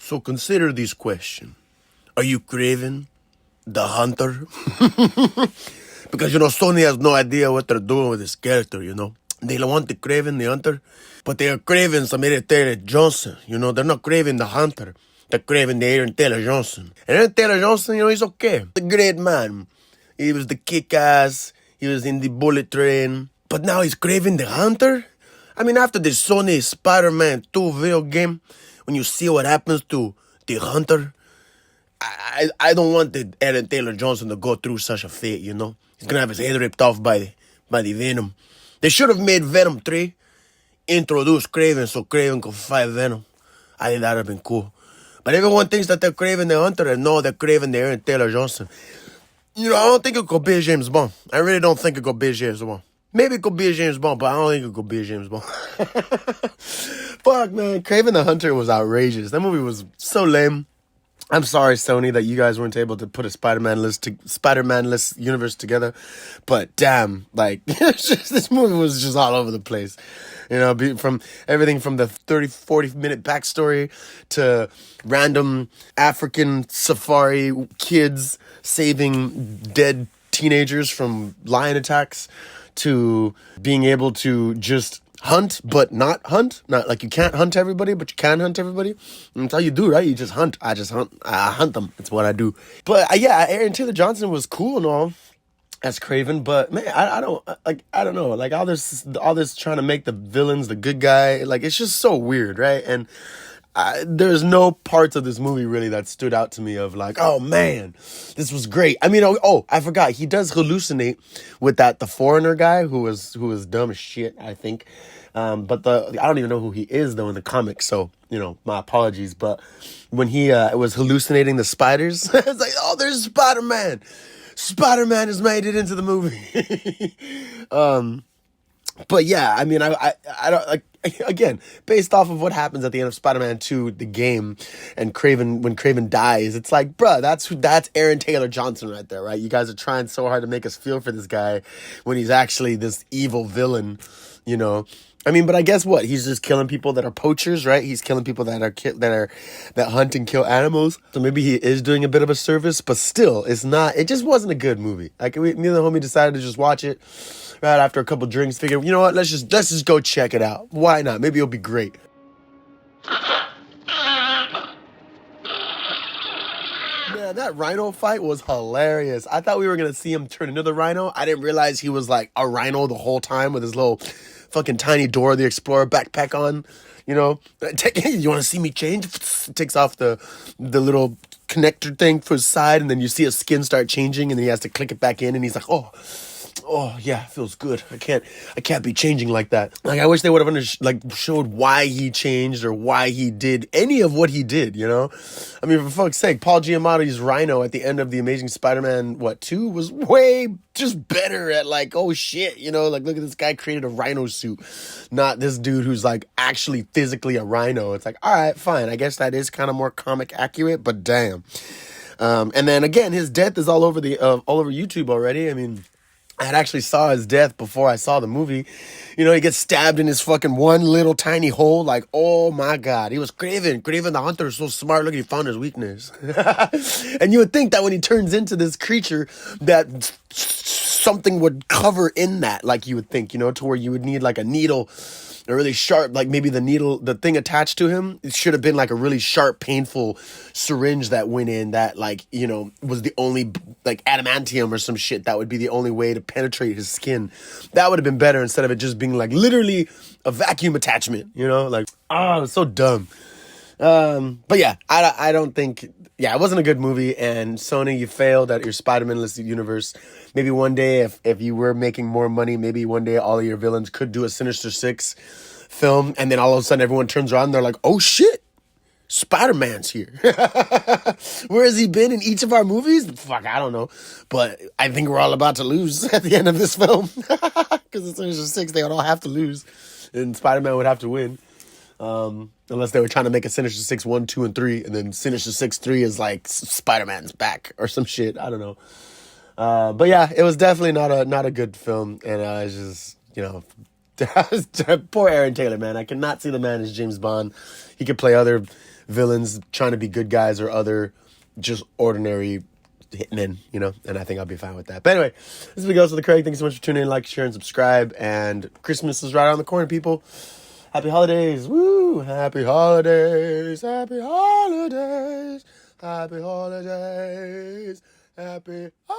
So consider this question. Are you Kraven the Hunter? Because, Sony has no idea what they're doing with this character. They want the Kraven the Hunter, but they are Kraven some Aaron Taylor Johnson. They're not Kraven the Hunter. They're Kraven the Aaron Taylor Johnson. And Aaron Taylor Johnson, he's okay. The great man. He was the kick-ass. He was in the bullet train. But now he's Kraven the Hunter? I mean, after the Sony Spider-Man 2 video game, when you see what happens to the Hunter, I don't want the Aaron Taylor Johnson to go through such a fate, He's going to have his head ripped off by the Venom. They should have made Venom 3, introduce Kraven so Kraven could fight Venom. I think that would have been cool. But everyone thinks that they're Kraven the Hunter and no, they're Kraven the Aaron Taylor Johnson. I don't think it could be a James Bond. I really don't think it could be a James Bond. Maybe it could be a James Bond, but I don't think it could be a James Bond. Fuck, man. Kraven the Hunter was outrageous. That movie was so lame. I'm sorry, Sony, that you guys weren't able to put a Spider-Man-less universe together. But damn, this movie was just all over the place. From everything from the 40-minute backstory to random African safari kids saving dead teenagers from lion attacks to being able to just hunt, but not hunt. Not like you can't hunt everybody, but you can hunt everybody. And that's all you do, right? You just hunt. I hunt them. It's what I do. But Aaron Taylor Johnson was cool and all as Kraven, but man, I don't know. Like all this trying to make the villains the good guy. Like it's just so weird, right? And there's no parts of this movie really that stood out to me of like, oh man, this was great. I mean, I forgot he does hallucinate with the foreigner guy who was dumb as shit, I think. But I don't even know who he is though in the comics, so my apologies. But when he was hallucinating the spiders, it's like, oh, there's Spider-Man. Spider-Man has made it into the movie. But yeah, I mean, I don't like. Again, based off of what happens at the end of Spider-Man 2, the game, and when Kraven dies, it's like, bruh, that's Aaron Taylor Johnson right there, right? You guys are trying so hard to make us feel for this guy when he's actually this evil villain, I mean, but I guess what? He's just killing people that are poachers, right? He's killing people that hunt and kill animals. So maybe he is doing a bit of a service, but still, it just wasn't a good movie. Like me and the homie decided to just watch it right after a couple drinks. Figured, you know what? Let's just go check it out. Why not? Maybe it'll be great. Man, that Rhino fight was hilarious. I thought we were going to see him turn into the Rhino. I didn't realize he was like a Rhino the whole time with his little fucking tiny Dora the Explorer backpack on. You want to see me change? Takes off the little connector thing for his side, and then you see his skin start changing, and then he has to click it back in, and he's like, oh yeah, feels good. I can't be changing like that. Like I wish they would have showed why he changed or why he did any of what he did, I mean, for fuck's sake, Paul Giamatti's Rhino at the end of the Amazing Spider-Man 2 was way just better at like, oh shit, like look at this guy created a rhino suit, not this dude who's like actually physically a rhino. It's like, all right, fine. I guess that is kind of more comic accurate, but damn. And then again, his death is all over YouTube already. I mean, I had actually saw his death before I saw the movie. He gets stabbed in his fucking one little tiny hole. Like, oh my God. He was Kraven. Kraven the Hunter is so smart. Look, he found his weakness. And you would think that when he turns into this creature that something would cover in that. Like you would think, to where you would need like a needle, a really sharp, like maybe the thing attached to him, it should have been like a really sharp, painful syringe that went in that was the only like adamantium or some shit that would be the only way to penetrate his skin. That would have been better instead of it just being like literally a vacuum attachment, it's so dumb. But yeah, I don't think, it wasn't a good movie, and Sony, you failed at your Spider-Man-less universe. Maybe one day, if you were making more money, maybe one day all of your villains could do a Sinister Six film, and then all of a sudden everyone turns around and they're like, oh shit, Spider-Man's here. Where has he been in each of our movies? Fuck, I don't know. But I think we're all about to lose at the end of this film. Because in Sinister Six, they would all have to lose, and Spider-Man would have to win. Unless they were trying to make a Sinister Six 1, 2, and 3, and then Sinister Six 3 is like Spider-Man's back or some shit. I don't know. But yeah, it was definitely not a good film, and it's just poor Aaron Taylor, man. I cannot see the man as James Bond. He could play other villains trying to be good guys or other just ordinary hitmen, you know, and I think I'll be fine with that. But anyway, this is Miguel, so the Craig. Thanks so much for tuning in, like, share, and subscribe. And Christmas is right around the corner, people. Happy holidays. Woo! Happy holidays. Happy holidays. Happy holidays. Happy holidays.